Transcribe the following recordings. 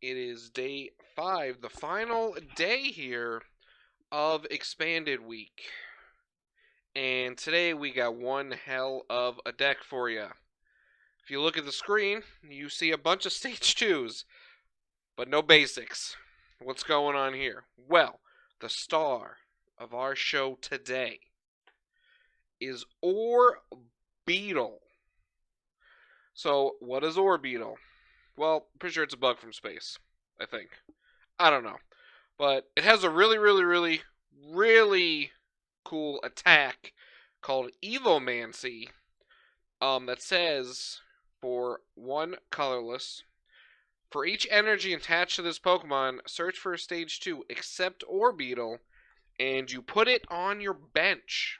It is day 5, the final day here of Expanded Week. And today we got one hell of a deck for you. If you look at the screen, you see a bunch of Stage 2s, but no basics. What's going on here? Well, the star of our show today is Orbeetle. So, what is Orbeetle? Well, pretty sure it's a bug from space, I think. I don't know. But it has a really cool attack called Evomancy that says, for 1 colorless, for each energy attached to this Pokemon, search for a Stage 2 except Orbeetle, and you put it on your bench.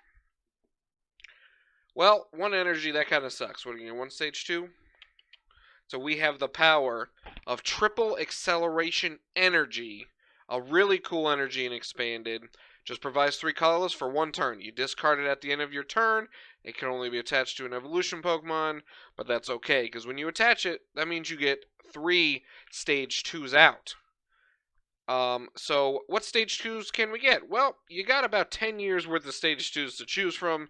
Well, 1 energy, that kind of sucks. What are you going to 1 Stage 2? So we have the power of triple acceleration energy, a really cool energy in Expanded. Just provides 3 colorless for 1 turn. You discard it at the end of your turn. It can only be attached to an evolution Pokemon, but that's okay, because when you attach it, that means you get 3 Stage 2s out. So what Stage 2s can we get? Well, you got about 10 years worth of Stage 2s to choose from,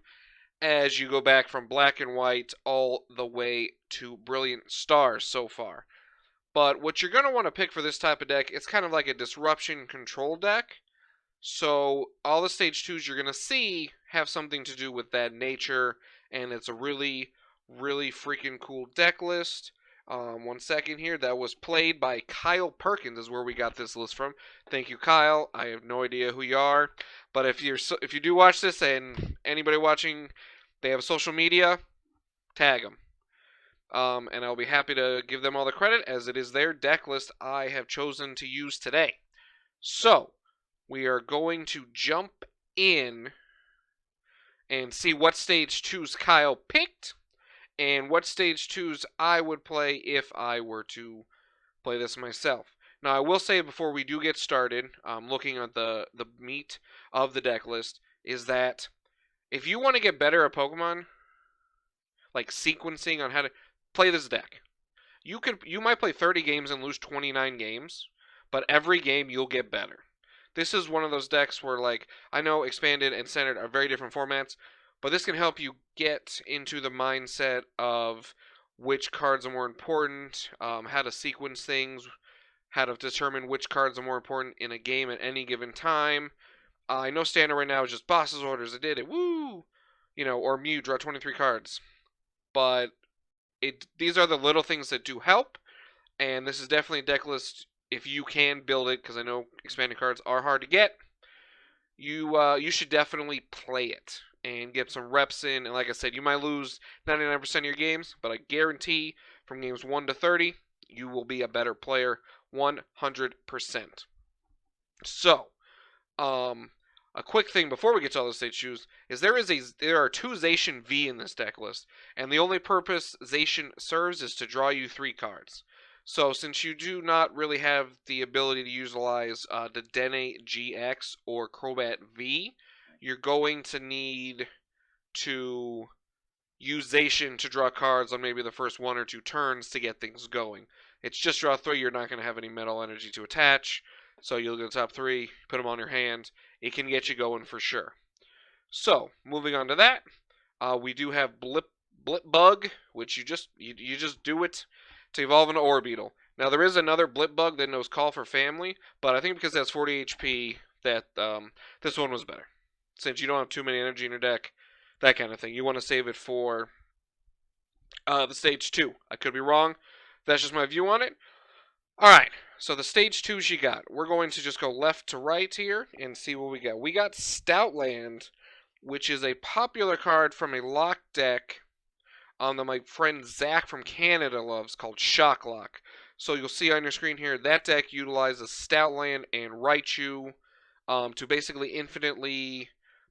as you go back from Black and White all the way to Brilliant Stars so far. But what you're going to want to pick for this type of deck, it's kind of like a disruption control deck. So all the Stage 2s you're going to see have something to do with that nature, and it's a really freaking cool deck list. 1 second here. That was played by Kyle Perkins is where we got this list from. Thank you, Kyle. I have no idea who you are, but if you do watch this and anybody watching, they have social media, tag them. And I'll be happy to give them all the credit, as it is their deck list I have chosen to use today. So, we are going to jump in and see what Stage 2s Kyle picked, and what Stage 2s I would play if I were to play this myself. Now, I will say before we do get started, looking at the meat of the deck list, is that if you want to get better at Pokemon, like sequencing on how to play this deck, you might play 30 games and lose 29 games, but every game you'll get better. This is one of those decks where, like, I know Expanded and Standard are very different formats, but this can help you get into the mindset of which cards are more important, how to sequence things, how to determine which cards are more important in a game at any given time. I know Standard right now is just Boss's Orders, it did it, woo! You know, or Mew, draw 23 cards. But these are the little things that do help, and this is definitely a deck list. If you can build it, because I know expanded cards are hard to get, you should definitely play it and get some reps in. And like I said, you might lose 99% of your games, but I guarantee from games 1 to 30, you will be a better player 100%. So, a quick thing before we get to all the Stage 2s is there are 2 Zacian V in this deck list, and the only purpose Zacian serves is to draw you 3 cards. So since you do not really have the ability to utilize the Dene GX or Crobat V, you're going to need to use Zacian to draw cards on maybe the first 1 or 2 turns to get things going. It's just draw 3, you're not going to have any metal energy to attach, so you'll go top 3, put them on your hand. It can get you going for sure. So, moving on to that, we do have Blipbug, which you just do it to evolve into Orbeetle. Now, there is another Blipbug that knows Call for Family, but I think because that's 40 HP, that this one was better. Since you don't have too many energy in your deck, that kind of thing. You want to save it for the Stage 2. I could be wrong. That's just my view on it. Alright, so the Stage 2s you got. We're going to just go left to right here and see what we got. We got Stoutland, which is a popular card from a lock deck that my friend Zach from Canada loves, called Shock Lock. So you'll see on your screen here, that deck utilizes Stoutland and Raichu to basically infinitely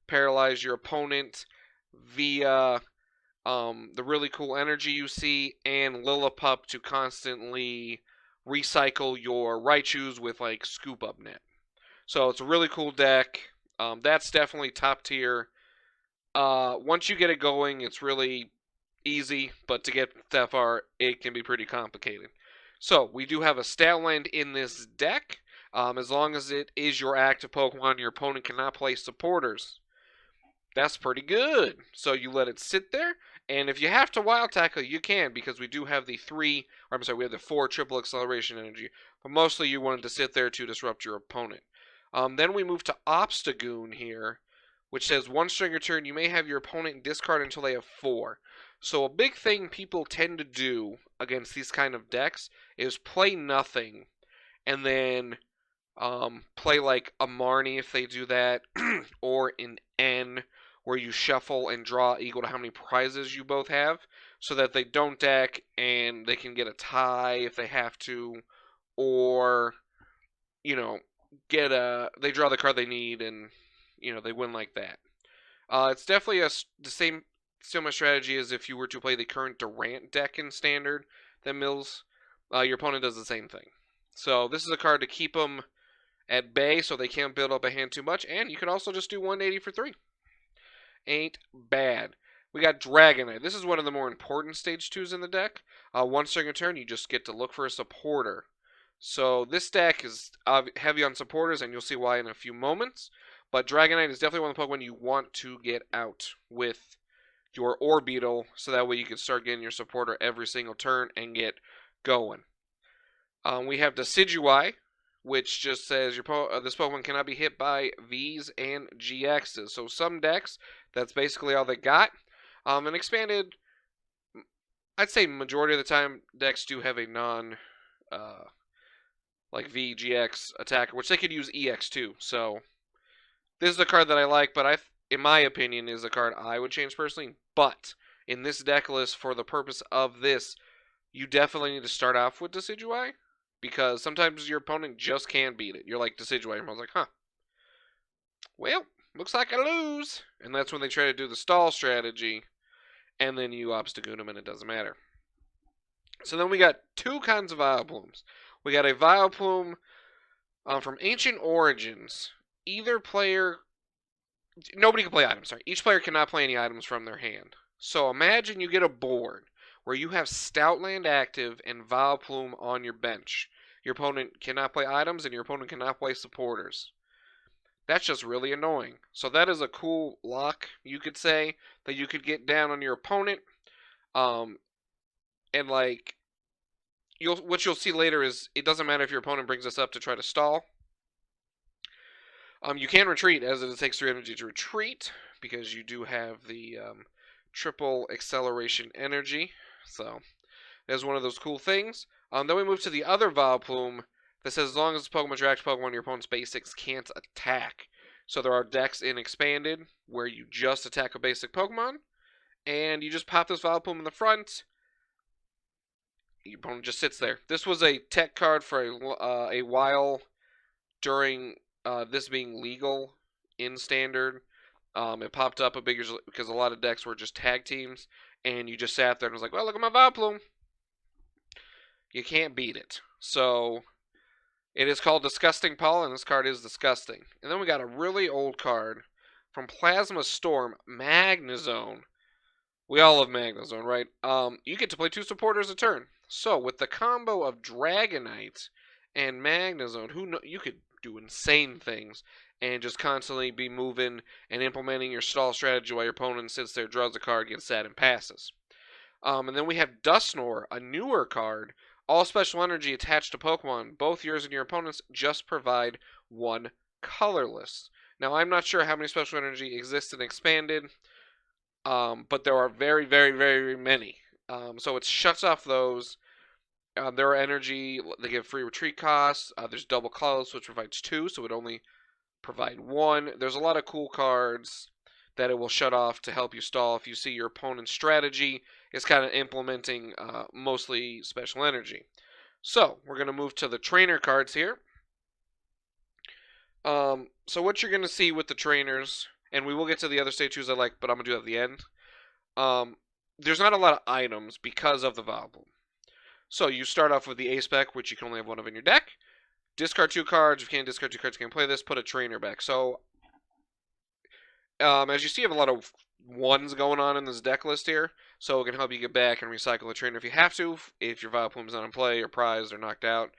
paralyze your opponent via the really cool energy you see, and Lillipup to constantly recycle your Raichus with, like, Scoop Up Net. So it's a really cool deck. That's definitely top tier. Once you get it going, it's really easy, but to get that far, it can be pretty complicated. So, we do have a Stoutland in this deck. As long as it is your active Pokemon, your opponent cannot play supporters. That's pretty good. So you let it sit there, and if you have to wild tackle, you can, because we do have the we have the 4 triple acceleration energy. But mostly you wanted to sit there to disrupt your opponent. Then we move to Obstagoon here, which says 1 string your turn, you may have your opponent discard until they have 4. So a big thing people tend to do against these kind of decks is play nothing, and then play like a Marnie if they do that, or an N, where you shuffle and draw equal to how many prizes you both have, so that they don't deck and they can get a tie if they have to, or, you know, they draw the card they need and, you know, they win like that. It's definitely the same similar strategy as if you were to play the current Durant deck in Standard that mills. Your opponent does the same thing. So this is a card to keep them at bay so they can't build up a hand too much, and you can also just do 180 for 3. Ain't bad. We got Dragonite. This is one of the more important stage 2s in the deck. 1 string a turn, you just get to look for a supporter. So this deck is heavy on supporters, and you'll see why in a few moments. But Dragonite is definitely one of the Pokemon you want to get out with your Orbeetle, so that way you can start getting your supporter every single turn and get going. We have Decidueye, which just says this Pokemon cannot be hit by Vs and GXs. So some decks, that's basically all they got. And expanded, I'd say majority of the time, decks do have a like VGX attacker, which they could use EX too. So this is a card that I like, but in my opinion, is a card I would change personally. But in this deck list, for the purpose of this, you definitely need to start off with Decidueye, because sometimes your opponent just can't beat it. You're like Decidueye, and I was like, huh. Well, looks like I lose. And that's when they try to do the stall strategy, and then you Obstagoon them, and it doesn't matter. So then we got 2 kinds of Vileplumes. We got a Vileplume from Ancient Origins. Nobody can play items, sorry. Each player cannot play any items from their hand. So imagine you get a board where you have Stoutland active and Vileplume on your bench. Your opponent cannot play items, and your opponent cannot play supporters. That's just really annoying. So that is a cool lock, you could say, that you could get down on your opponent. And like, what you'll see later is it doesn't matter if your opponent brings us up to try to stall. You can retreat, as it takes 3 energy to retreat, because you do have the triple acceleration energy. So that's one of those cool things. Then we move to the other Vileplume that says as long as the Pokemon your active Pokemon, your opponent's basics can't attack. So there are decks in Expanded where you just attack a basic Pokemon, and you just pop this Vileplume in the front. Your opponent just sits there. This was a tech card for a while during this being legal in Standard. It popped up because a lot of decks were just tag teams, and you just sat there and was like, well, look at my Vileplume. You can't beat it. So it is called Disgusting Paul, and this card is disgusting. And then we got a really old card from Plasma Storm, Magnezone. We all love Magnezone, right? You get to play 2 supporters a turn. So with the combo of Dragonite and Magnezone, you could do insane things and just constantly be moving and implementing your stall strategy while your opponent sits there, draws a card, gets sad, and passes. And then we have Dusknoir, a newer card. All special energy attached to Pokemon, both yours and your opponent's, just provide 1 colorless. Now, I'm not sure how many special energy exist in Expanded, but there are very, very, very many. So it shuts off those. There are energy, they give free retreat costs. There's double colorless, which provides 2, so it only provide 1. There's a lot of cool cards that it will shut off to help you stall if you see your opponent's strategy is kind of implementing mostly special energy. So we're going to move to the trainer cards here. So what you're going to see with the trainers, and we will get to the other stage 2s I like, but I'm going to do it at the end. There's not a lot of items because of the Vileplume. So you start off with the A-Spec, which you can only have 1 of in your deck. Discard 2 cards. If you can't discard 2 cards, you can play this. Put a trainer back. So as you see, I have a lot of 1s going on in this deck list here. so it can help you get back and recycle the trainer if you have to, if your Vileplume's not in play or prized or knocked out.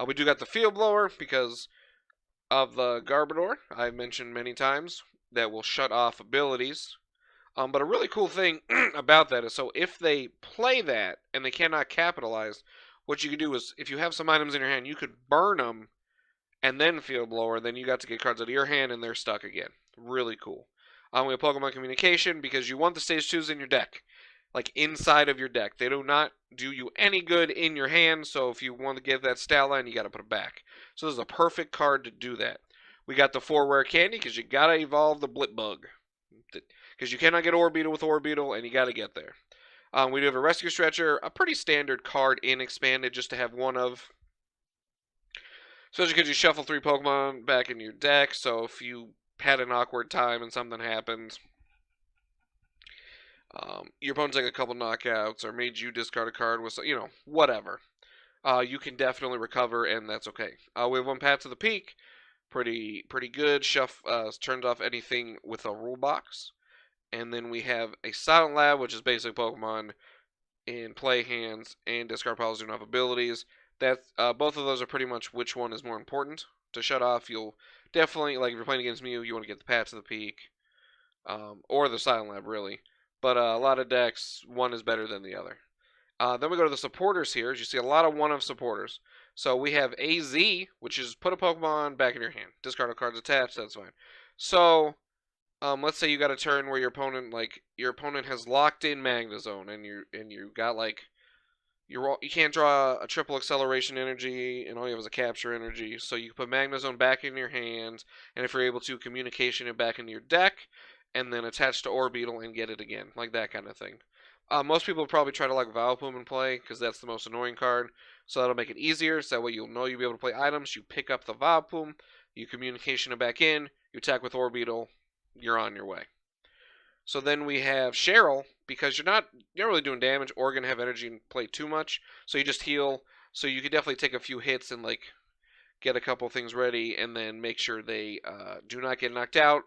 We do got the Field Blower because of the Garbodor, I've mentioned many times, that will shut off abilities. But a really cool thing about that is, so if they play that and they cannot capitalize, what you can do is, if you have some items in your hand, you could burn them and then Field Blower, then you got to get cards out of your hand and they're stuck again. Really cool. We have Pokemon Communication because you want the Stage 2s in your deck. Like inside of your deck. They do not do you any good in your hand, so if you want to get that Stoutland, you got to put it back. So this is a perfect card to do that. We got the 4 Rare Candy because you got to evolve the Blipbug. Because you cannot get Orbeetle with Orbeetle, and you got to get there. We do have a Rescue Stretcher, a pretty standard card in Expanded just to have one of. Especially because you shuffle 3 Pokemon back in your deck, so if you had an awkward time and something happens, your opponent took a couple knockouts or made you discard a card with, whatever. You can definitely recover, and that's okay. We have 1 Path to the Peak, pretty good. Turns off anything with a rule box. And then we have a Silent Lab, which is basically Pokemon in play hands and discard piles do not have abilities. Both of those are pretty much which one is more important to shut off. You'll definitely, like if you're playing against Mew, you want to get the Path to the Peak, or the Silent Lab, really. But a lot of decks, one is better than the other. Then we go to the supporters here. As you see, a lot of one-of supporters. So we have AZ, which is put a Pokemon back in your hand. Discard a card's attached, that's fine. So, let's say you got a turn where your opponent has locked in Magnezone, and you got you can't draw a triple acceleration energy, and all you have is a capture energy. So you can put Magnezone back in your hand, and if you're able to, communication it back into your deck, and then attach to Orbeetle and get it again, like that kind of thing. Most people probably try to like Vileplume in play, because that's the most annoying card, so that'll make it easier, so that way you'll know you'll be able to play items. You pick up the Vileplume, you communication it back in, you attack with Orbeetle, you're on your way. So then we have Cheryl, because you're not really doing damage or going to have energy and play too much, so you just heal, so you could definitely take a few hits and get a couple things ready, and then make sure they do not get knocked out,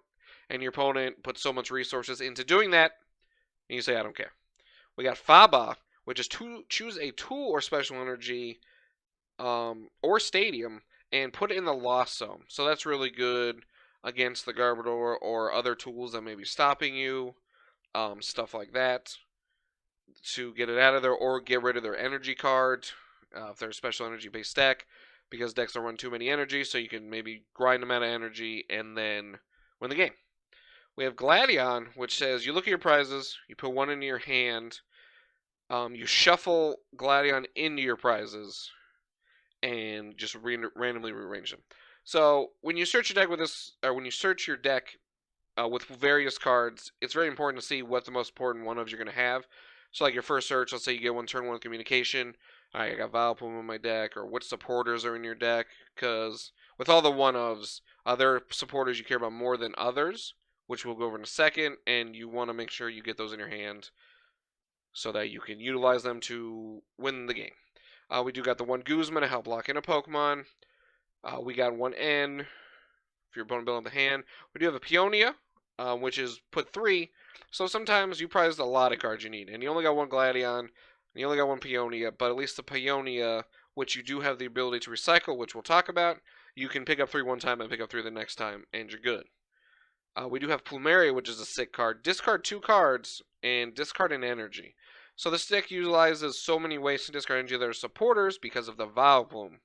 and your opponent puts so much resources into doing that, and you say, I don't care. We got Faba, which is choose a tool or special energy or stadium and put it in the Lost Zone. So that's really good against the Garbodor or other tools that may be stopping you, stuff like that, to get it out of there or get rid of their energy card if they're a special energy based deck, because decks don't run too many energy, so you can maybe grind them out of energy and then win the game. We have Gladion, which says you look at your prizes, you put one into your hand, you shuffle Gladion into your prizes, and just randomly rearrange them. So when you search your deck with this, or when you search your deck with various cards, it's very important to see what the most important one-ofs you're going to have. So like your first search, let's say you get one turn 1 communication. Alright, I got Vileplume in my deck, or what supporters are in your deck, because with all the one-ofs, there are supporters you care about more than others, which we'll go over in a second, and you want to make sure you get those in your hand so that you can utilize them to win the game. We do got the 1 Guzma to help lock in a Pokemon. We got 1 N if your opponent building the hand. We do have a Peonia, which is put 3. So sometimes you prize a lot of cards you need, and you only got 1 Gladion, and you only got 1 Peonia, but at least the Peonia, which you do have the ability to recycle, which we'll talk about, you can pick up 3 one time and pick up 3 the next time, and you're good. We do have Plumeria, which is a sick card. Discard 2 cards and discard an energy. So this deck utilizes so many ways to discard energy. There are supporters because of the Vileplume,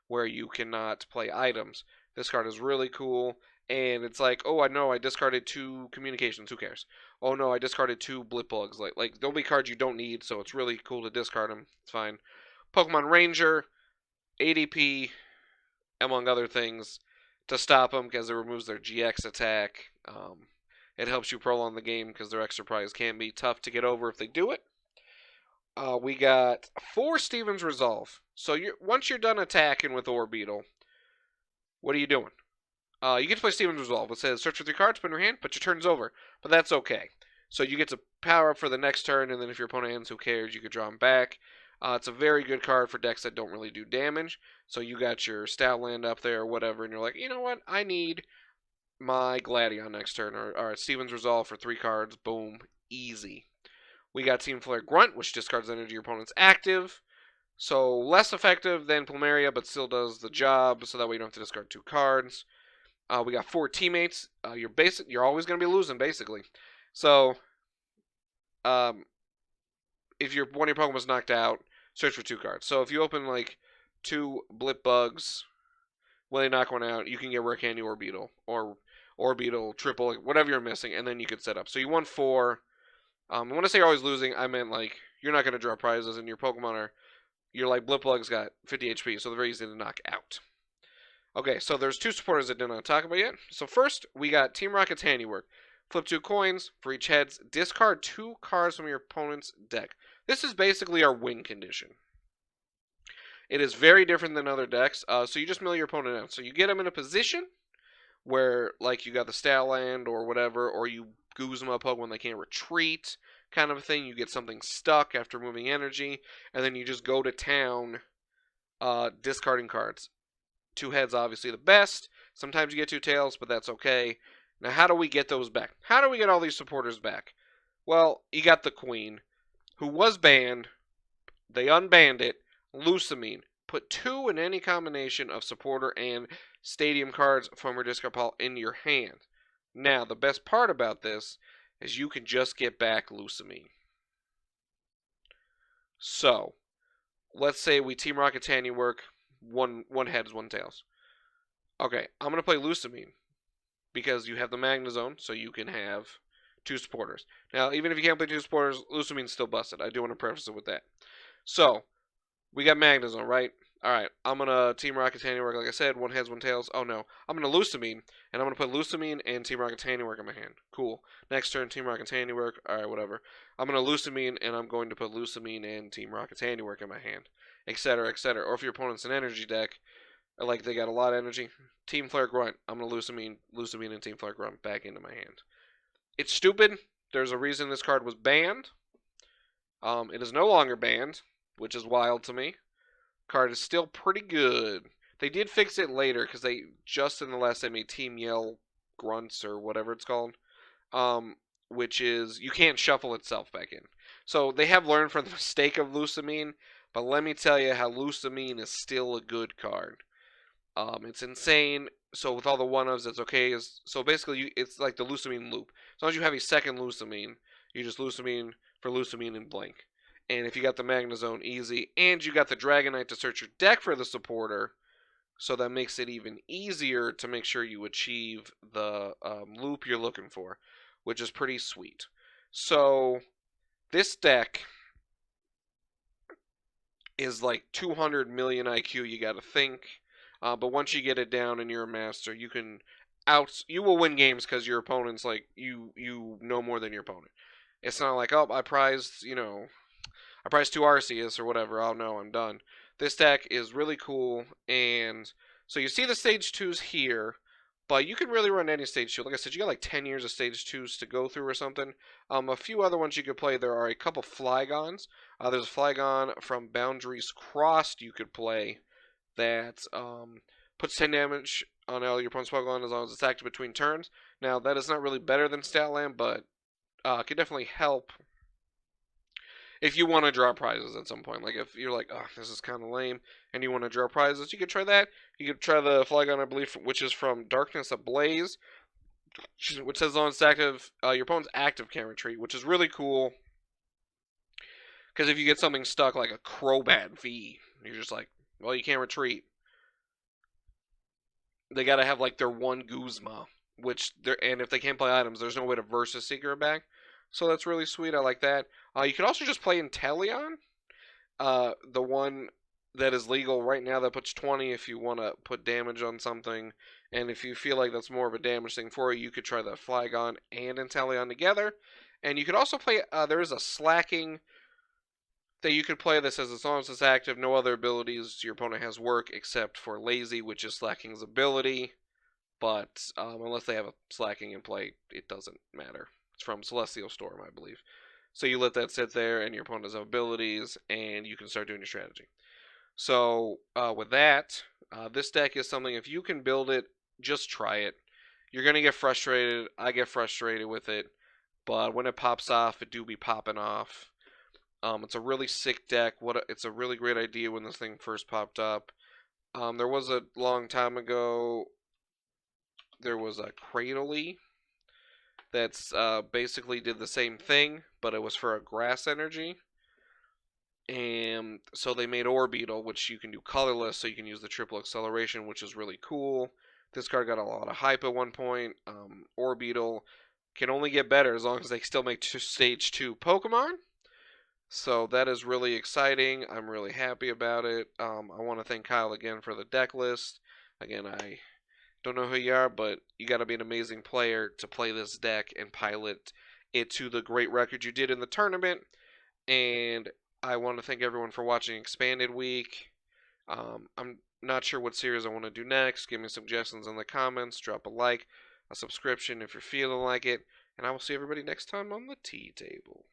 where you cannot play items. This card is really cool, and it's like, oh, I know I discarded 2 communications. Who cares? Oh no, I discarded 2 Blipbugs. Like there'll be cards you don't need, so it's really cool to discard them. It's fine. Pokemon Ranger, ADP, among other things, to stop them because it removes their GX attack. It helps you prolong the game because their extra prize can be tough to get over if they do it. We got 4 Steven's Resolve. So once you're done attacking with Orbeetle, what are you doing? You get to play Steven's Resolve. It says search for 3 cards, put in your hand, but your turn's over. But that's okay. So you get to power up for the next turn, and then if your opponent ends, who cares? You could draw them back. It's a very good card for decks that don't really do damage. So you got your Stoutland up there or whatever, and you're like, you know what? I need my Gladion next turn. Or Steven's Resolve for 3 cards. Boom. Easy. We got Team Flare Grunt, which discards energy your opponent's active. So less effective than Plumeria, but still does the job, so that way you don't have to discard 2 cards. We got 4 teammates. You're always going to be losing, basically. So, if one of your Pokemon was knocked out, search for 2 cards. So if you open like 2 Blipbugs, when they knock one out, you can get Rare Candy Orbeetle or Orbeetle triple, whatever you're missing, and then you could set up. So you won 4. When I say you're always losing, I meant like you're not going to draw prizes, and your Pokemon are, you're like Blipbug's got 50 HP, so they're very easy to knock out. Okay, so there's 2 supporters I did not talk about yet. So first, we got Team Rocket's handiwork. Flip 2 coins for each heads. Discard 2 cards from your opponent's deck. This is basically our win condition. It is very different than other decks. So you just mill your opponent out. So you get them in a position where, like, you got the Stoutland or whatever, or you Guzma a Pokemon they can't retreat, kind of a thing. You get something stuck after moving energy, and then you just go to town discarding cards. 2 heads, obviously the best. Sometimes you get 2 tails, but that's okay. Now, how do we get those back? How do we get all these supporters back? Well, you got the Queen, who was banned. They unbanned it. Lusamine. Put 2 in any combination of supporter and stadium cards from your discard pile in your hand. Now, the best part about this is you can just get back Lusamine. So, let's say we Team Rocket's handiwork. One heads, 1 tails. Okay, I'm going to play Lusamine because you have the Magnezone, so you can have 2 supporters. Now, even if you can't play 2 supporters, Lusamine's still busted. I do want to preface it with that. So, we got Magnezone, right? Alright, I'm going to Team Rocket's handiwork, like I said, 1 heads, 1 tails. Oh no, I'm going to Lusamine, and I'm going to put Lusamine and Team Rocket's handiwork in my hand. Cool. Next turn, Team Rocket's handiwork. Alright, whatever. I'm going to Lusamine, and I'm going to put Lusamine and Team Rocket's handiwork in my hand. Etc., etc. Or if your opponent's an energy deck, like they got a lot of energy, Team Flare Grunt, I'm going to Lusamine and Team Flare Grunt back into my hand. It's stupid. There's a reason this card was banned. It is no longer banned, which is wild to me. Card is still pretty good. They did fix it later because they just in the last they made Team Yell Grunts or whatever it's called, which is you can't shuffle itself back in. So they have learned from the mistake of Lusamine, but let me tell you how Lusamine is still a good card. It's insane. So with all the 1-ofs, it's okay. So basically, it's like the Lusamine loop. As long as you have a second Lusamine, you just Lusamine for Lusamine and blank. And if you got the Magnezone, easy. And you got the Dragonite to search your deck for the supporter, so that makes it even easier to make sure you achieve the loop you're looking for, which is pretty sweet. So this deck is like 200 million IQ, you got to think. But once you get it down and you're a master, you will win games because your opponent's like you know more than your opponent. It's not like, oh, I prized 2 Arceus or whatever. Oh no, I'm done. This deck is really cool, and so you see the stage 2s here, but you can really run any stage 2. Like I said, you got like 10 years of stage 2s to go through or something. A few other ones you could play. There are a couple Flygons. There's a Flygon from Boundaries Crossed you could play that puts 10 damage on all your opponent's Pokemon as long as it's active between turns. Now, that is not really better than Stoutland, but could definitely help if you want to draw prizes at some point. Like, if you're like, oh, this is kind of lame, and you want to draw prizes, you could try that. You could try the Flygon, I believe, which is from Darkness Ablaze, which says on its active, your opponent's active can't retreat, which is really cool. Because if you get something stuck, like a Crobat V, you're just like, well, you can't retreat. They gotta have like their 1 Guzma, and if they can't play items, there's no way to Versus Seeker it back. So that's really sweet. I like that. You can also just play Inteleon, the one that is legal right now that puts 20 if you want to put damage on something, and if you feel like that's more of a damage thing for you, you could try the Flygon and Inteleon together. And you could also play. There is a Slacking that you could play that says as long as it's active, no other abilities your opponent has work except for Lazy, which is Slacking's ability. But unless they have a Slacking in play, it doesn't matter. It's from Celestial Storm, I believe. So you let that sit there, and your opponent has abilities, and you can start doing your strategy. So with that, this deck is something, if you can build it, just try it. You're going to get frustrated. I get frustrated with it. but when it pops off, it do be popping off. It's a really sick deck. It's a really great idea when this thing first popped up. There was a long time ago, there was a Cradily that's basically did the same thing, but it was for a grass energy. And so they made Orbeetle, which you can do colorless, so you can use the triple acceleration, which is really cool. This card got a lot of hype at one point. Orbeetle can only get better as long as they still make Stage 2 Pokemon. So that is really exciting. I'm really happy about it. I want to thank Kyle again for the deck list. Again, I don't know who you are, but you got to be an amazing player to play this deck and pilot it to the great record you did in the tournament. And I want to thank everyone for watching Expanded Week. I'm not sure what series I want to do next. Give me suggestions in the comments. Drop a like, a subscription if you're feeling like it. And I will see everybody next time on the tea table.